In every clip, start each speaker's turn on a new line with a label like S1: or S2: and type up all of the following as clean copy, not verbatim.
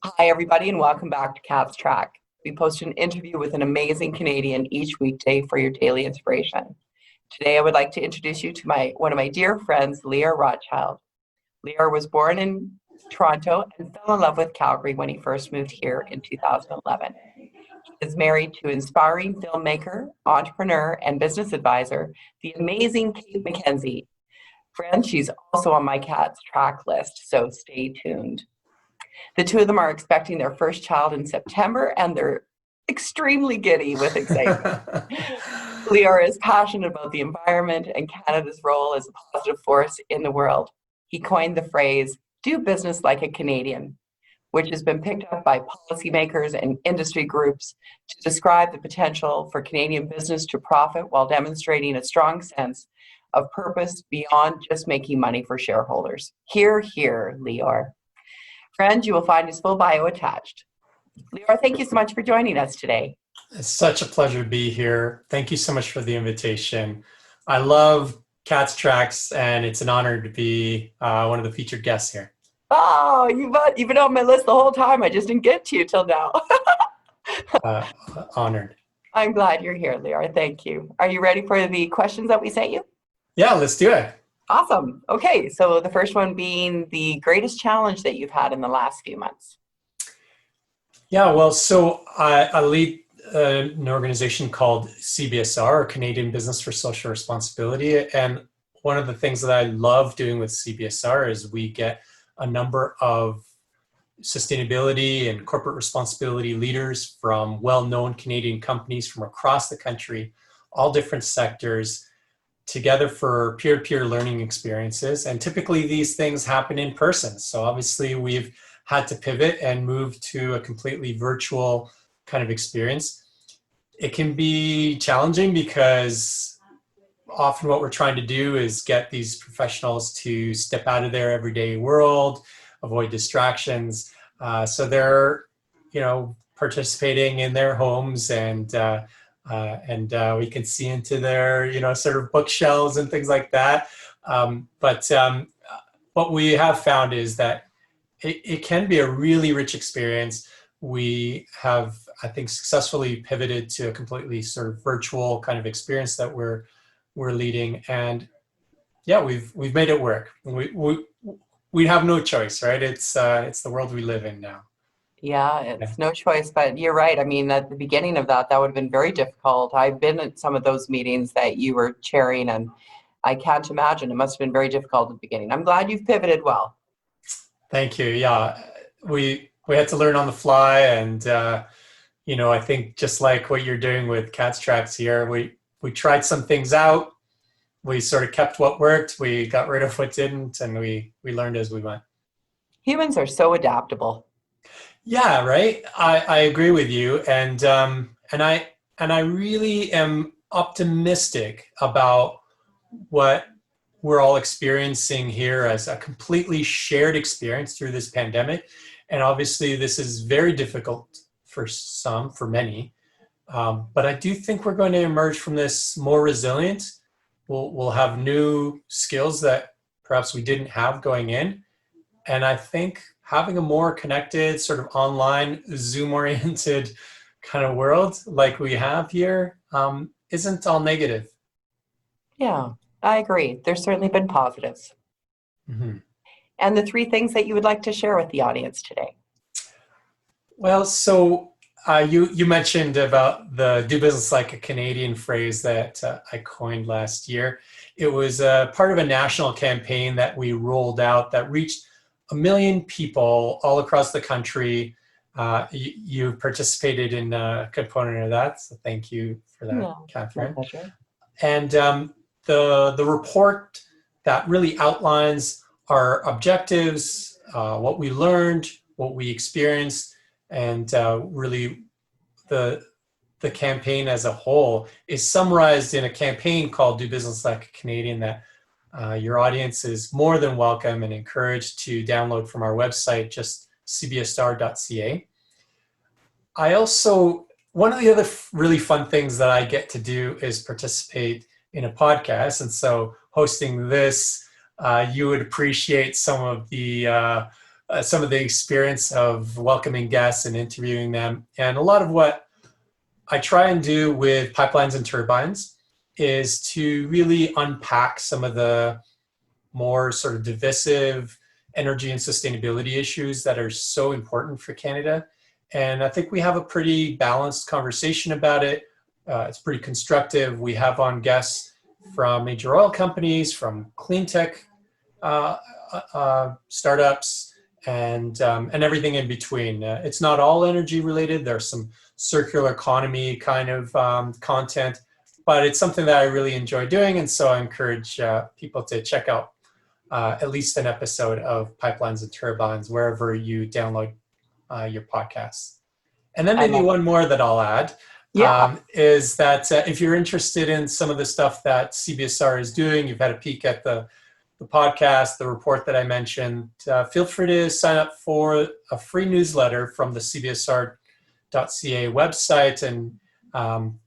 S1: Hi, everybody, and welcome back to Cat's Track. We post an interview with an amazing Canadian each weekday for your daily inspiration. Today, I would like to introduce you to one of my dear friends, Leor Rotchild. Leor was born in Toronto and fell in love with Calgary when he first moved here in 2011. He is married to inspiring filmmaker, entrepreneur, and business advisor, the amazing Kate McKenzie. Friends, she's also on my Cat's Track list, so stay tuned. The two of them are expecting their first child in September, and they're extremely giddy with excitement. Leor is passionate about the environment and Canada's role as a positive force in the world. He coined the phrase, "do business like a Canadian," which has been picked up by policymakers and industry groups to describe the potential for Canadian business to profit while demonstrating a strong sense of purpose beyond just making money for shareholders. Hear, hear, Leor. Friends, you will find his full bio attached. Leor, thank you so much for joining us today.
S2: It's such a pleasure to be here. Thank you so much for the invitation. I love Cat's Tracks, and it's an honor to be one of the featured guests here.
S1: Oh, you've been on my list the whole time. I just didn't get to you till now.
S2: Honored.
S1: I'm glad you're here, Leor. Thank you. Are you ready for the questions that we sent you?
S2: Yeah, let's do it.
S1: Awesome. Okay, so the first one being the greatest challenge that you've had in the last few months.
S2: Yeah, well, so I lead an organization called CBSR, or Canadian Business for Social Responsibility. And one of the things that I love doing with CBSR is we get a number of sustainability and corporate responsibility leaders from well-known Canadian companies from across the country, all different sectors, together for peer-to-peer learning experiences. And typically these things happen in person. So obviously we've had to pivot and move to a completely virtual kind of experience. It can be challenging because often what we're trying to do is get these professionals to step out of their everyday world, avoid distractions. So they're, participating in their homes and we can see into their, sort of bookshelves and things like that. But what we have found is that it can be a really rich experience. We have, I think, successfully pivoted to a completely sort of virtual kind of experience that we're leading, and yeah, we've made it work. We have no choice, right? It's the world we live in now.
S1: Yeah, it's no choice, but you're right. I mean, at the beginning of that would have been very difficult. I've been at some of those meetings that you were chairing, and I can't imagine. It must have been very difficult at the beginning. I'm glad you've pivoted well.
S2: Thank you. Yeah, we had to learn on the fly, and I think just like what you're doing with Cat's Tracks here, we tried some things out. We sort of kept what worked. We got rid of what didn't, and we learned as we went.
S1: Humans are so adaptable.
S2: Yeah, right. I agree with you, and I really am optimistic about what we're all experiencing here as a completely shared experience through this pandemic. And obviously this is very difficult for some, for many. But I do think we're going to emerge from this more resilient. We'll have new skills that perhaps we didn't have going in. And I think having a more connected, sort of online, Zoom-oriented kind of world like we have here isn't all negative.
S1: Yeah, I agree. There's certainly been positives.
S2: Mm-hmm.
S1: And the three things that you would like to share with the audience today?
S2: Well, so you mentioned about the "do business like a Canadian" phrase that I coined last year. It was part of a national campaign that we rolled out that reached 1 million people all across the country. You participated in a component of that, so thank you for that, Catherine.
S1: My pleasure.
S2: And the report that really outlines our objectives, what we learned, what we experienced, and really the campaign as a whole is summarized in a campaign called "Do Business Like a Canadian" that your audience is more than welcome and encouraged to download from our website, just cbsr.ca. I also, one of the other really fun things that I get to do is participate in a podcast. And so hosting this, you would appreciate some of the some of the experience of welcoming guests and interviewing them. And a lot of what I try and do with Pipelines and Turbines is to really unpack some of the more sort of divisive energy and sustainability issues that are so important for Canada. And I think we have a pretty balanced conversation about it. It's pretty constructive. We have on guests from major oil companies, from clean tech startups, and everything in between. It's not all energy related. There's some circular economy kind of content, but it's something that I really enjoy doing. And so I encourage people to check out at least an episode of Pipelines and Turbines wherever you download your podcasts. And then maybe one more that I'll add is that if you're interested in some of the stuff that CBSR is doing, you've had a peek at the podcast, the report that I mentioned, feel free to sign up for a free newsletter from the CBSR.ca website and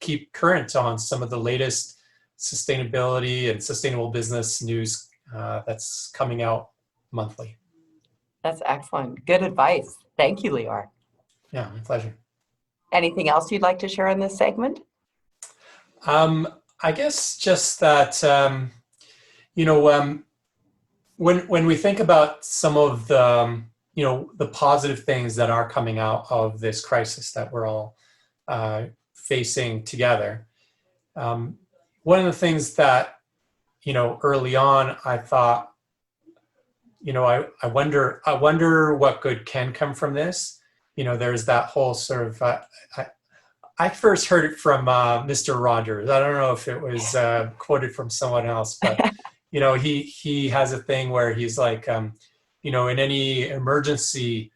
S2: keep current on some of the latest sustainability and sustainable business news that's coming out monthly.
S1: That's excellent. Good advice. Thank you, Leor.
S2: Yeah, my pleasure.
S1: Anything else you'd like to share in this segment?
S2: I guess just that, when we think about some of the, the positive things that are coming out of this crisis that we're all facing together, one of the things that, early on, I thought, I wonder what good can come from this. There's that whole sort of, I first heard it from Mr. Rogers. I don't know if it was quoted from someone else, but, he has a thing where he's like, in any emergency,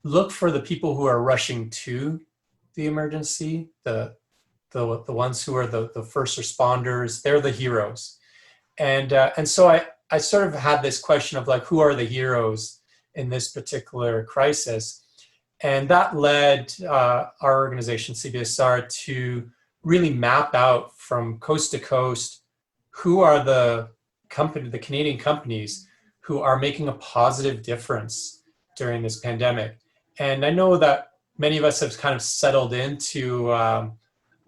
S2: look for the people who are rushing to the emergency, the ones who are the first responders. They're the heroes. And so I sort of had this question of like, who are the heroes in this particular crisis? And that led our organization, CBSR, to really map out from coast to coast who are the Canadian companies who are making a positive difference during this pandemic. And I know that many of us have kind of settled into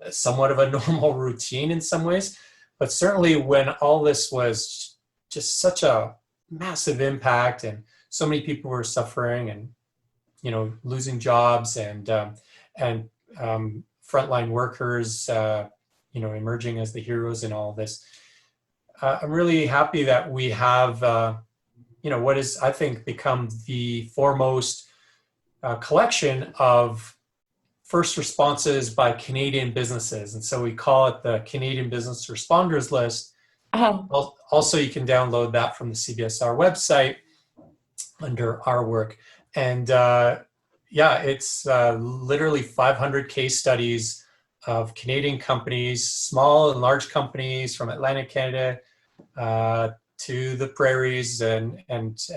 S2: somewhat of a normal routine in some ways, but certainly when all this was just such a massive impact and so many people were suffering and losing jobs and frontline workers, emerging as the heroes in all this. I'm really happy that we have, what is, I think, become the foremost collection of first responses by Canadian businesses. And so we call it the Canadian Business Responders List. Also, you can download that from the CBSR website under our work. And it's literally 500 case studies of Canadian companies, small and large companies from Atlantic Canada to the prairies and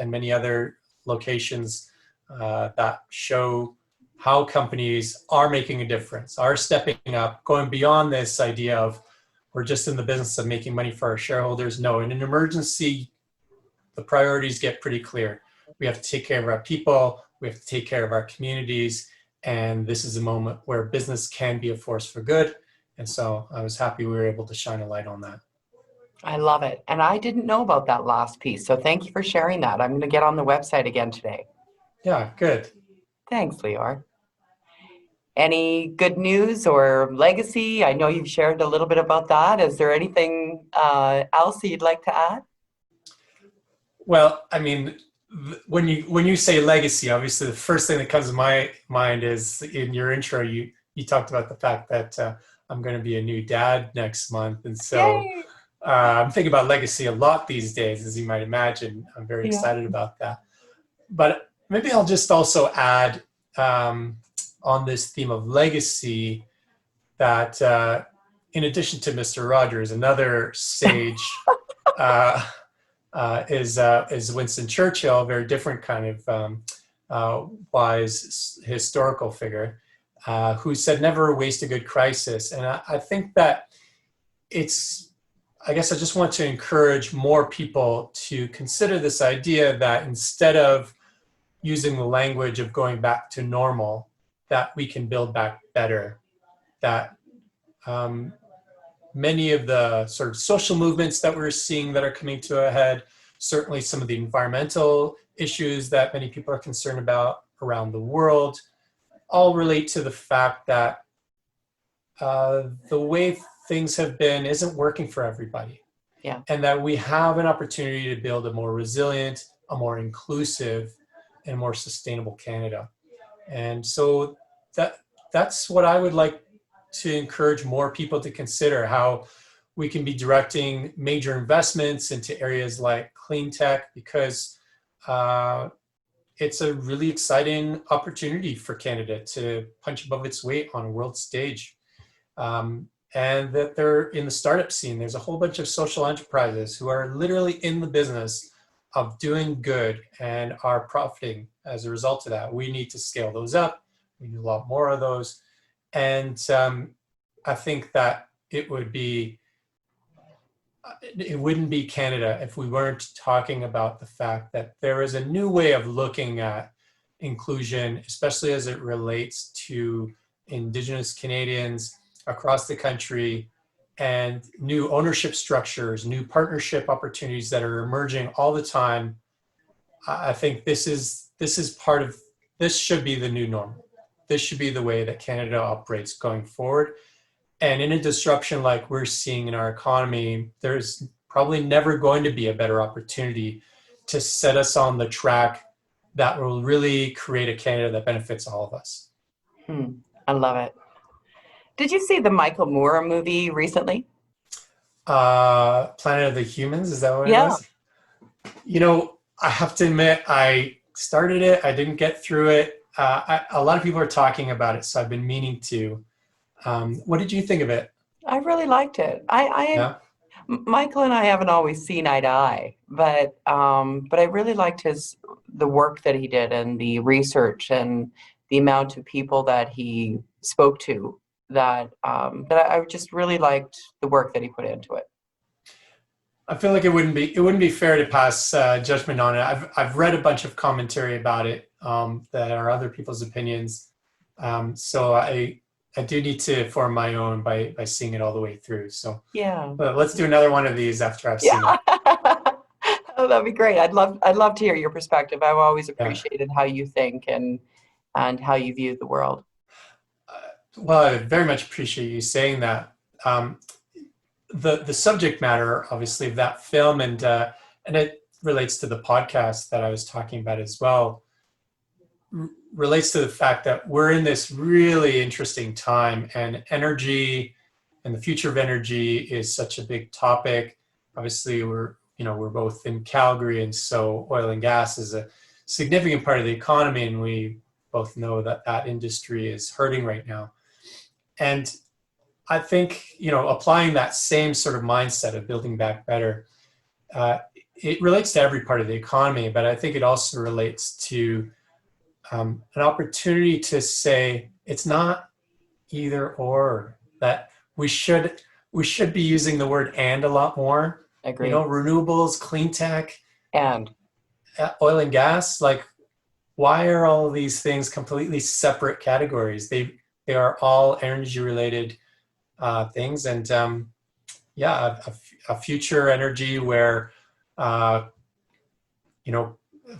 S2: many other locations that show how companies are making a difference, are stepping up, going beyond this idea of we're just in the business of making money for our shareholders. No, in an emergency, the priorities get pretty clear. We have to take care of our people, we have to take care of our communities, and this is a moment where business can be a force for good. And so I was happy we were able to shine a light on that.
S1: I love it. And I didn't know about that last piece. So thank you for sharing that. I'm going to get on the website again today.
S2: Yeah, good.
S1: Thanks, Leor. Any good news or legacy? I know you've shared a little bit about that. Is there anything else that you'd like to add?
S2: Well, I mean, when you say legacy, obviously the first thing that comes to my mind is in your intro, you talked about the fact that I'm going to be a new dad next month. And so I'm thinking about legacy a lot these days, as you might imagine. I'm very excited about that. But maybe I'll just also add on this theme of legacy that in addition to Mr. Rogers, another sage is Winston Churchill, a very different kind of wise historical figure, who said, never waste a good crisis. And I think that I guess I just want to encourage more people to consider this idea that instead of using the language of going back to normal, that we can build back better, that many of the sort of social movements that we're seeing that are coming to a head, certainly some of the environmental issues that many people are concerned about around the world, all relate to the fact that the way things have been isn't working for everybody.
S1: Yeah.
S2: And that we have an opportunity to build a more resilient, a more inclusive, and more sustainable Canada. And so that's what I would like to encourage more people to consider, how we can be directing major investments into areas like clean tech, because it's a really exciting opportunity for Canada to punch above its weight on a world stage. And that they're in the startup scene. There's a whole bunch of social enterprises who are literally in the business of doing good and are profiting as a result of that. We need to scale those up. We need a lot more of those. And I think that it wouldn't be Canada if we weren't talking about the fact that there is a new way of looking at inclusion, especially as it relates to Indigenous Canadians across the country, and new ownership structures, new partnership opportunities that are emerging all the time. I think this should be the new normal. This should be the way that Canada operates going forward. And in a disruption like we're seeing in our economy, there's probably never going to be a better opportunity to set us on the track that will really create a Canada that benefits all of us.
S1: I love it. Did you see the Michael Moore movie recently?
S2: Planet of the Humans, is that what it was? You know, I have to admit, I started it, I didn't get through it. A lot of people are talking about it, so I've been meaning to. What did you think of it?
S1: I really liked it.
S2: Yeah.
S1: Michael and I haven't always seen eye to eye, but I really liked the work that he did and the research and the amount of people that he spoke to. That I just really liked the work that he put into it.
S2: I feel like it wouldn't be fair to pass judgment on it. I've read a bunch of commentary about it that are other people's opinions, so I do need to form my own by seeing it all the way through. So
S1: yeah,
S2: but let's do another one of these after I've seen it.
S1: Oh, that'd be great. I'd love to hear your perspective. I've always appreciated how you think and how you view the world.
S2: Well, I very much appreciate you saying that. The subject matter, obviously, of that film, and it relates to the podcast that I was talking about as well, relates to the fact that we're in this really interesting time, and energy and the future of energy is such a big topic. Obviously, we're both in Calgary, and so oil and gas is a significant part of the economy, and we both know that industry is hurting right now. And I think, applying that same sort of mindset of building back better, it relates to every part of the economy, but I think it also relates to an opportunity to say it's not either or, that we should be using the word "and" a lot more.
S1: Agree.
S2: Renewables, clean tech,
S1: and
S2: oil and gas. Like, why are all of these things completely separate categories? They are all energy related things, and a future energy where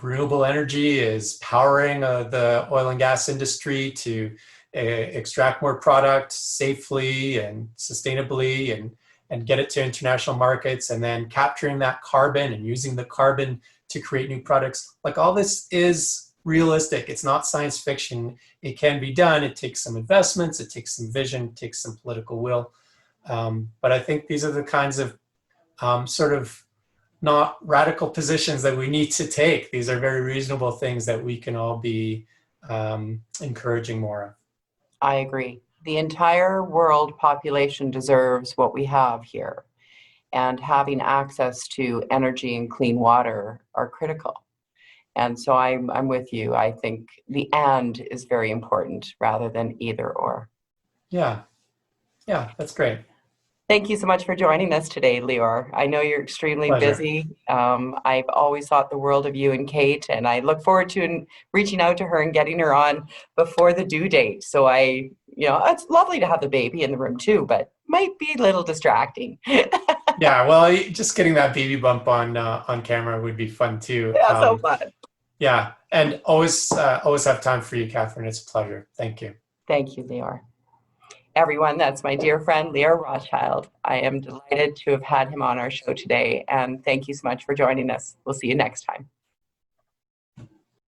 S2: renewable energy is powering the oil and gas industry to extract more product safely and sustainably, and get it to international markets, and then capturing that carbon and using the carbon to create new products. Like, all this is realistic. It's not science fiction. It can be done. It takes some investments. It takes some vision. It takes some political will. But I think these are the kinds of sort of not radical positions that we need to take. These are very reasonable things that we can all be encouraging more of.
S1: I agree. The entire world population deserves what we have here, and having access to energy and clean water are critical. And so I'm with you. I think the "and" is very important rather than either or.
S2: Yeah, that's great.
S1: Thank you so much for joining us today, Leor. I know you're extremely
S2: Pleasure.
S1: busy. I've always thought the world of you and Kate, and I look forward to reaching out to her and getting her on before the due date. So it's lovely to have the baby in the room too, but might be a little distracting.
S2: Yeah, well, just getting that baby bump on camera would be fun too.
S1: Yeah, so fun.
S2: Yeah, and always have time for you, Catherine. It's a pleasure. Thank you.
S1: Thank you, Leor. Everyone, that's my dear friend, Leor Rotchild. I am delighted to have had him on our show today, and thank you so much for joining us. We'll see you next time.